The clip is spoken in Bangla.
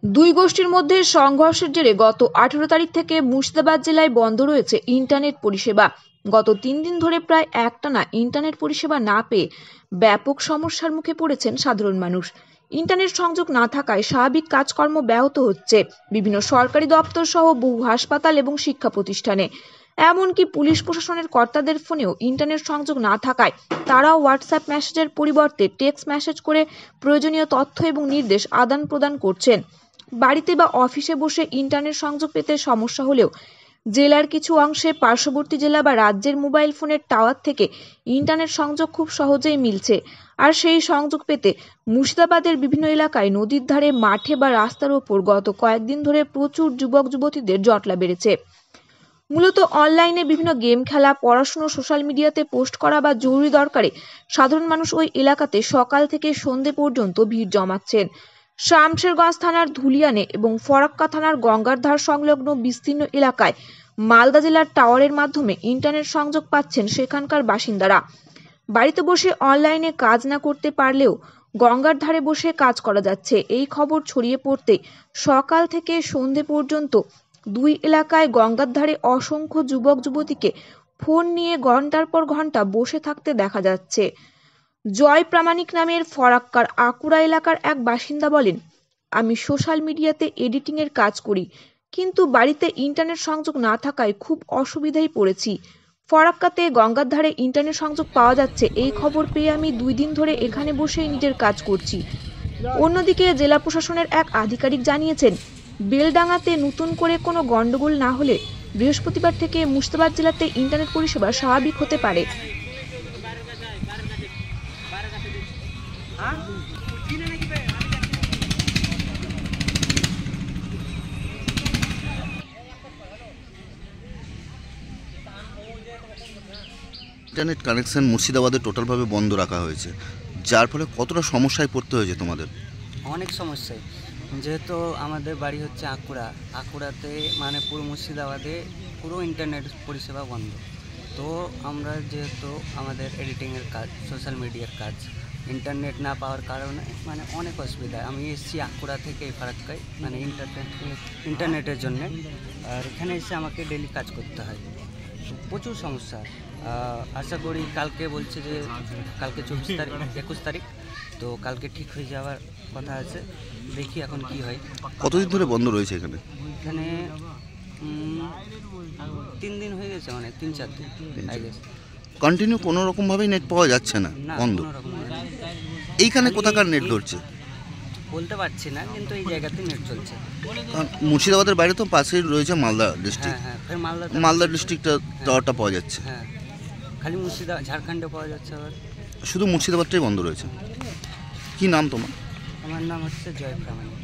দুই গোষ্ঠীর মধ্যে সংঘর্ষের জেরে গত 18 তারিখ থেকে মুর্শিদাবাদ জেলায় বন্ধ রয়েছে ইন্টারনেট পরিষেবা। গত 3 দিন ধরে প্রায় একটানা ইন্টারনেট পরিষেবা না পেয়ে ব্যাপক সমস্যার মুখে পড়েছেন সাধারণ মানুষ। ইন্টারনেট সংযোগ না থাকায় স্বাভাবিক কাজকর্ম ব্যাহত হচ্ছে বিভিন্ন সরকারি দপ্তর সহ বহু হাসপাতাল এবং শিক্ষা প্রতিষ্ঠানে। এমনকি পুলিশ প্রশাসনের কর্তাদের ফোনেও ইন্টারনেট সংযোগ না থাকায় তারাও হোয়াটসঅ্যাপ মেসেজের পরিবর্তে টেক্সট মেসেজ করে প্রয়োজনীয় তথ্য এবং নির্দেশ আদান প্রদান করছেন। বাড়িতে বা অফিসে বসে ইন্টারনেট সংযোগ পেতে সমস্যা হলেও জেলার কিছু অংশে পার্শ্ববর্তী জেলা বা রাজ্যের মোবাইল ফোনের টাওয়ার থেকে ইন্টারনেট সংযোগ খুব সহজেই মিলছে। আর সেই সংযোগ পেতে মুর্শিদাবাদের বিভিন্ন এলাকায় নদীর ধারে, মাঠে বা রাস্তার ওপর গত কয়েকদিন ধরে প্রচুর যুবক যুবতীদের জটলা বেড়েছে। মূলত অনলাইনে বিভিন্ন গেম খেলা, পড়াশুনো, সোশ্যাল মিডিয়াতে পোস্ট করা বা জরুরি দরকারে সাধারণ মানুষ ওই এলাকাতে সকাল থেকে সন্ধে পর্যন্ত ভিড় জমাচ্ছেন। শামশেরগঞ্জ থানার ধুলিয়ানে এবং ফরাক্কা থানার গঙ্গার ধার সংলগ্ন বিস্তীর্ণ এলাকায় মালদা জেলার টাওয়ারের মাধ্যমে ইন্টারনেট সংযোগ পাচ্ছেন সেখানকার বাসিন্দারা। বাড়িতে বসে অনলাইনে কাজ না করতে পারলেও গঙ্গার ধারে বসে কাজ করা যাচ্ছে। এই খবর ছড়িয়ে পড়তে সকাল থেকে সন্ধে পর্যন্ত দুই এলাকায় গঙ্গার ধারে অসংখ্য যুবক যুবতীকে ফোন নিয়ে ঘন্টার পর ঘন্টা বসে থাকতে দেখা যাচ্ছে। জয় প্রামাণিক নামের ফরাক্কার আকুড়া এলাকার এক বাসিন্দা বলেন, আমি সোশ্যাল মিডিয়াতে এডিটিং এর কাজ করি, কিন্তু বাড়িতে ইন্টারনেট সংযোগ না থাকায় খুব অসুবিধায় পড়েছি। ফরাক্কাতে গঙ্গার ধারে ইন্টারনেট সংযোগ পাওয়া যাচ্ছে এই খবর পেয়ে আমি 2 দিন ধরে এখানে বসেই নিজের কাজ করছি। অন্যদিকে জেলা প্রশাসনের এক আধিকারিক জানিয়েছেন, বেলডাঙ্গাতে নতুন করে কোনো গন্ডগোল না হলে বৃহস্পতিবার থেকে মুর্শিদাবাদ জেলাতে ইন্টারনেট পরিষেবা স্বাভাবিক হতে পারে। ইন্টারনেট কানেকশন মুর্শিদাবাদে টোটালভাবে বন্ধ রাখা হয়েছে, যার ফলে কতটা সমস্যায় পড়তে হয়েছে তোমাদের? অনেক সমস্যায়, যেহেতু আমাদের বাড়ি হচ্ছে আকুড়াতে মানে পুরো মুর্শিদাবাদে পুরো ইন্টারনেট পরিষেবা বন্ধ। তো আমরা যেহেতু আমাদের এডিটিংয়ের কাজ, সোশ্যাল মিডিয়ার কাজ, ইন্টারনেট না পাওয়ার কারণে মানে অনেক অসুবিধা। আমি এসেছি আকুড়া থেকে ফারাক্কায় মানে ইন্টারনেটের জন্যে, আর এখানে এসে আমাকে ডেলি কাজ করতে হয়, প্রচুর সমস্যা। আশা করি কালকে বলছে যে কালকে 21 তারিখ, তো কালকে ঠিক হয়ে যাওয়ার কথা আছে, দেখি এখন কি হয়। কতদিন ধরে বন্ধ রয়েছে এখানে? এখানে 3 দিন হয়ে গেছে, মানে 3-4 দিন আই গেস। কন্টিনিউ কোনো রকমভাবেই নেট পাওয়া যাচ্ছে না, বন্ধ। এইখানে কোথাকার নেট ধরছে বলতে পারছি না, কিন্তু এই জায়গাতে নেট চলছে। মুর্শিদাবাদের বাইরে তো পাশেই রয়েছে মালদা ডিস্ট্রিক্ট। হ্যাঁ, ফের মালদা ডিস্ট্রিক্টটা টাওয়ারটা পাওয়া যাচ্ছে। হ্যাঁ, খালি মুর্শিদাবাদ, ঝাড়খণ্ডে পাওয়া যাচ্ছে, আবার শুধু মুর্শিদাবাদটাই বন্ধ রয়েছে। কি নাম তোমার? আমার নাম হচ্ছে জয় প্রামাণিক।